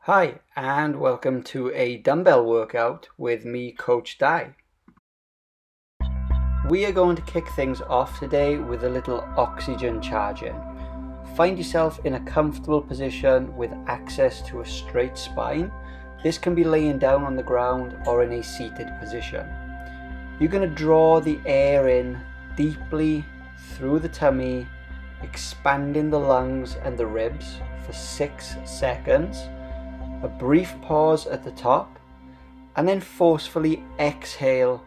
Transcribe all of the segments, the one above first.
Hi, and welcome to a dumbbell workout with me, Coach Di. We are going to kick things off today with a little oxygen charge-in. Find yourself in a comfortable position with access to a straight spine. This can be laying down on the ground or in a seated position. You're going to draw the air in deeply through the tummy, expanding the lungs and the ribs for 6 seconds. A brief pause at the top, and then forcefully exhale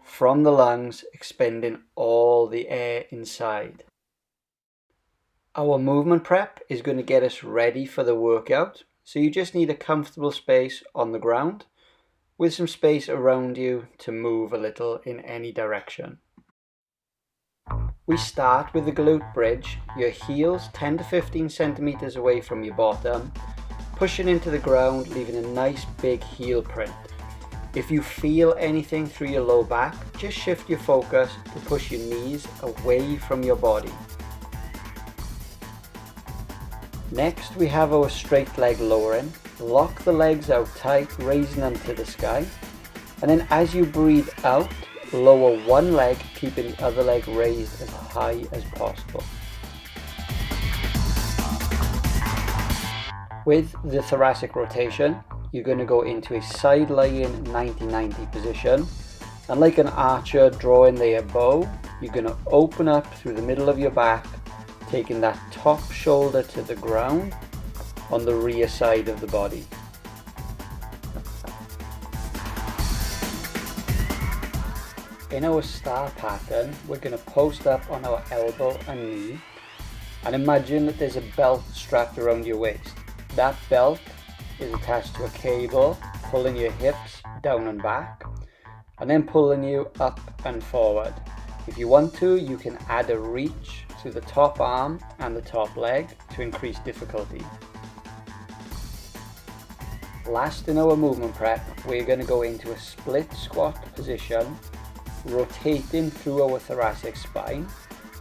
from the lungs, expending all the air inside. Our movement prep is going to get us ready for the workout, so you just need a comfortable space on the ground with some space around you to move a little in any direction. We start with the glute bridge, your heels 10 to 15 centimeters away from your bottom, pushing into the ground, leaving a nice big heel print. If you feel anything through your low back, just shift your focus to push your knees away from your body. Next, we have our straight leg lowering. Lock the legs out tight, raising them to the sky. And then as you breathe out, lower one leg, keeping the other leg raised as high as possible. With the thoracic rotation, you're going to go into a side lying 90-90 position, and like an archer drawing their bow, you're going to open up through the middle of your back, taking that top shoulder to the ground on the rear side of the body. In our star pattern, we're going to post up on our elbow and knee, and imagine that there's a belt strapped around your waist. That belt is attached to a cable, pulling your hips down and back, and then pulling you up and forward. If you want to, you can add a reach to the top arm and the top leg to increase difficulty. Last in our movement prep, we're going to go into a split squat position, rotating through our thoracic spine,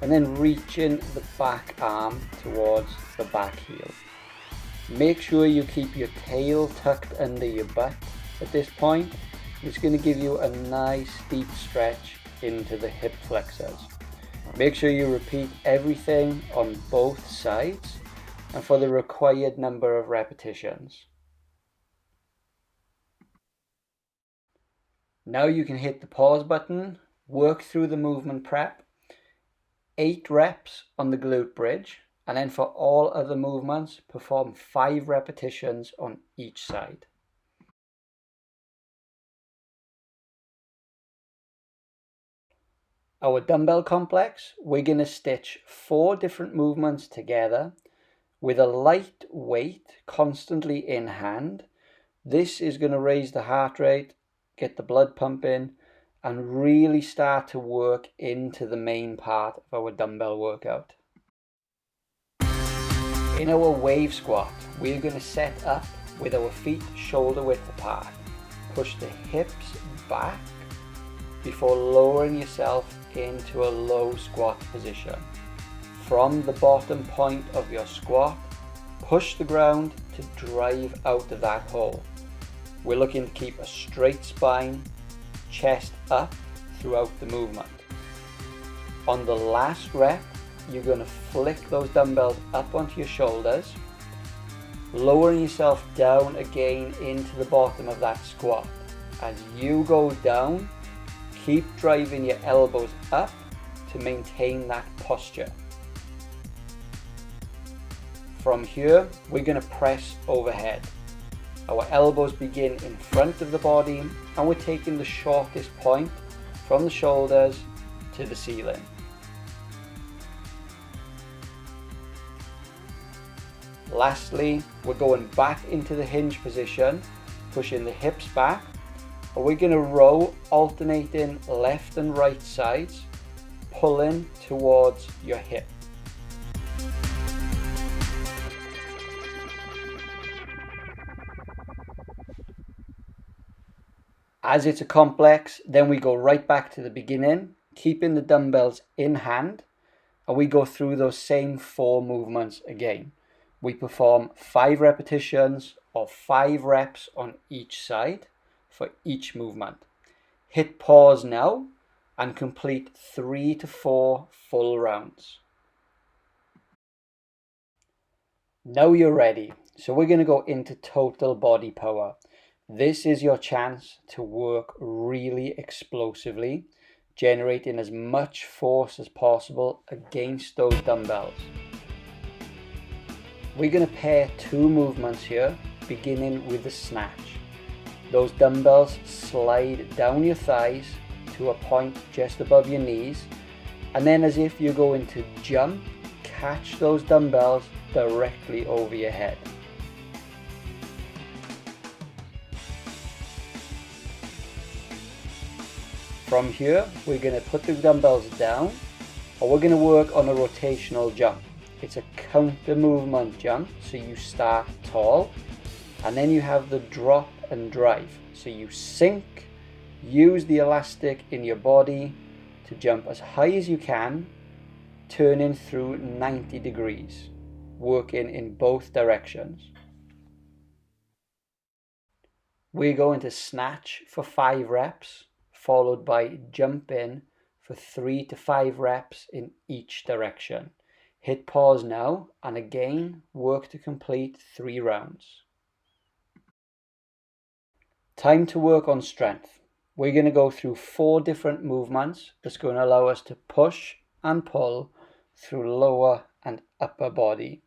and then reaching the back arm towards the back heel. Make sure you keep your tail tucked under your butt at this point. It's going to give you a nice deep stretch into the hip flexors. Make sure you repeat everything on both sides and for the required number of repetitions. Now you can hit the pause button, work through the movement prep, 8 reps on the glute bridge, and then for all other movements, perform 5 repetitions on each side. Our dumbbell complex, we're going to stitch 4 different movements together with a light weight constantly in hand. This is going to raise the heart rate, get the blood pumping, and really start to work into the main part of our dumbbell workout. In our wave squat, we're going to set up with our feet shoulder width apart. Push the hips back before lowering yourself into a low squat position. From the bottom point of your squat, push the ground to drive out of that hole. We're looking to keep a straight spine, chest up throughout the movement. On the last rep, you're going to flick those dumbbells up onto your shoulders, lowering yourself down again into the bottom of that squat. As you go down, keep driving your elbows up to maintain that posture. From here, we're going to press overhead. Our elbows begin in front of the body, and we're taking the shortest point from the shoulders to the ceiling. Lastly, we're going back into the hinge position, pushing the hips back, and we're going to row alternating left and right sides, pulling towards your hip. As it's a complex, then we go right back to the beginning, keeping the dumbbells in hand, and we go through those same 4 movements again. We perform 5 repetitions of 5 reps on each side for each movement. Hit pause now and complete 3 to 4 full rounds. Now you're ready. So we're going to go into total body power. This is your chance to work really explosively, generating as much force as possible against those dumbbells. We're going to pair 2 movements here, beginning with the snatch. Those dumbbells slide down your thighs to a point just above your knees, and then as if you're going to jump, catch those dumbbells directly over your head. From here, we're going to put the dumbbells down, or we're going to work on a rotational jump. It's a counter movement jump, so you start tall, and then you have the drop and drive. So you sink, use the elastic in your body to jump as high as you can, turning through 90 degrees, working in both directions. We're going to snatch for 5 reps, followed by jump in for 3 to 5 reps in each direction. Hit pause now, and again, work to complete 3 rounds. Time to work on strength. We're going to go through 4 different movements that's going to allow us to push and pull through lower and upper body.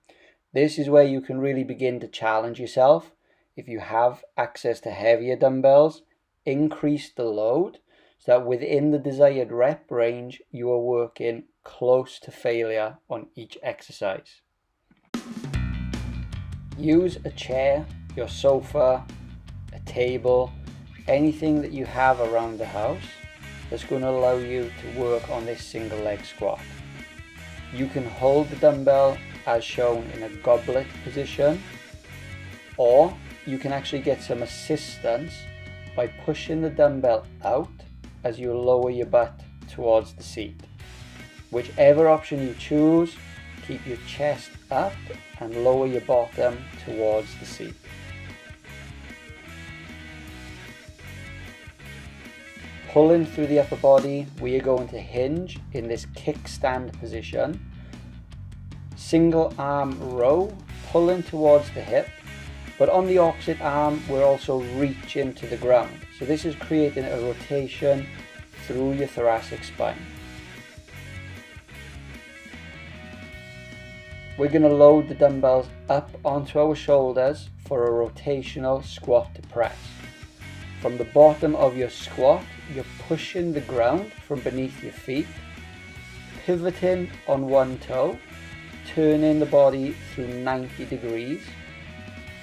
This is where you can really begin to challenge yourself. If you have access to heavier dumbbells, increase the load so that within the desired rep range, you are working close to failure on each exercise. Use a chair, your sofa, a table, anything that you have around the house that's going to allow you to work on this single leg squat. You can hold the dumbbell as shown in a goblet position, or you can actually get some assistance by pushing the dumbbell out as you lower your butt towards the seat. Whichever option you choose, keep your chest up and lower your bottom towards the seat. Pulling through the upper body, we are going to hinge in this kickstand position. Single arm row, pulling towards the hip, but on the opposite arm, we're also reaching to the ground. So this is creating a rotation through your thoracic spine. We're going to load the dumbbells up onto our shoulders for a rotational squat to press. From the bottom of your squat, you're pushing the ground from beneath your feet, pivoting on one toe, turning the body through 90 degrees,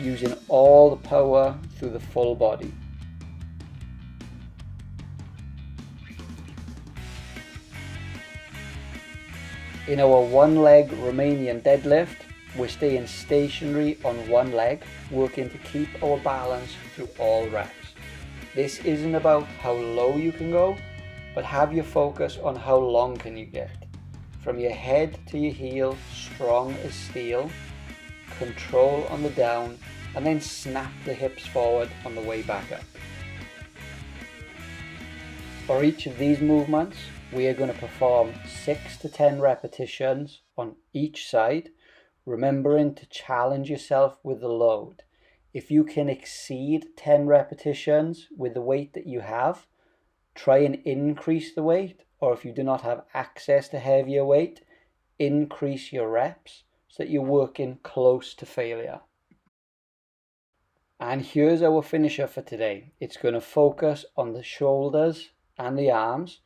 using all the power through the full body. In our one leg Romanian deadlift, we're staying stationary on one leg, working to keep our balance through all reps. This isn't about how low you can go, but have your focus on how long can you get. From your head to your heel, strong as steel, control on the down, and then snap the hips forward on the way back up. For each of these movements, we are going to perform 6 to 10 repetitions on each side, remembering to challenge yourself with the load. If you can exceed 10 repetitions with the weight that you have, try and increase the weight, or if you do not have access to heavier weight, increase your reps so that you're working close to failure. And here's our finisher for today. It's going to focus on the shoulders and the arms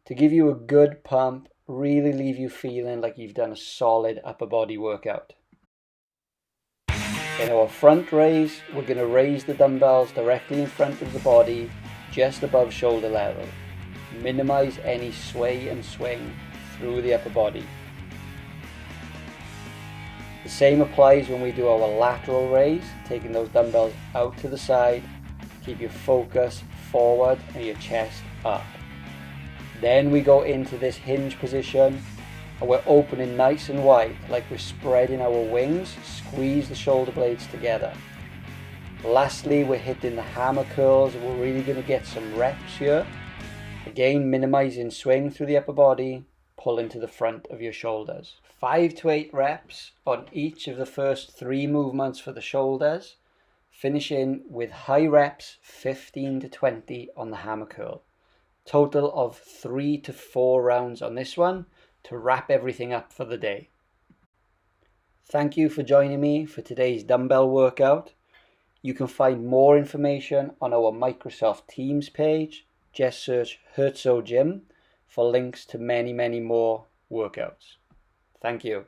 to give you a good pump, really leave you feeling like you've done a solid upper body workout. In our front raise, we're going to raise the dumbbells directly in front of the body, just above shoulder level. Minimize any sway and swing through the upper body. The same applies when we do our lateral raise, taking those dumbbells out to the side. Keep your focus forward and your chest up. Then we go into this hinge position and we're opening nice and wide, like we're spreading our wings. Squeeze the shoulder blades together. Lastly, we're hitting the hammer curls. We're really going to get some reps here. Again, minimizing swing through the upper body, pull into the front of your shoulders. 5 to 8 reps on each of the first 3 movements for the shoulders, finishing with high reps, 15 to 20 on the hammer curl. Total of 3 to 4 rounds on this one to wrap everything up for the day. Thank you for joining me for today's dumbbell workout. You can find more information on our Microsoft Teams page. Just search Herzo Gym for links to many more workouts. Thank you.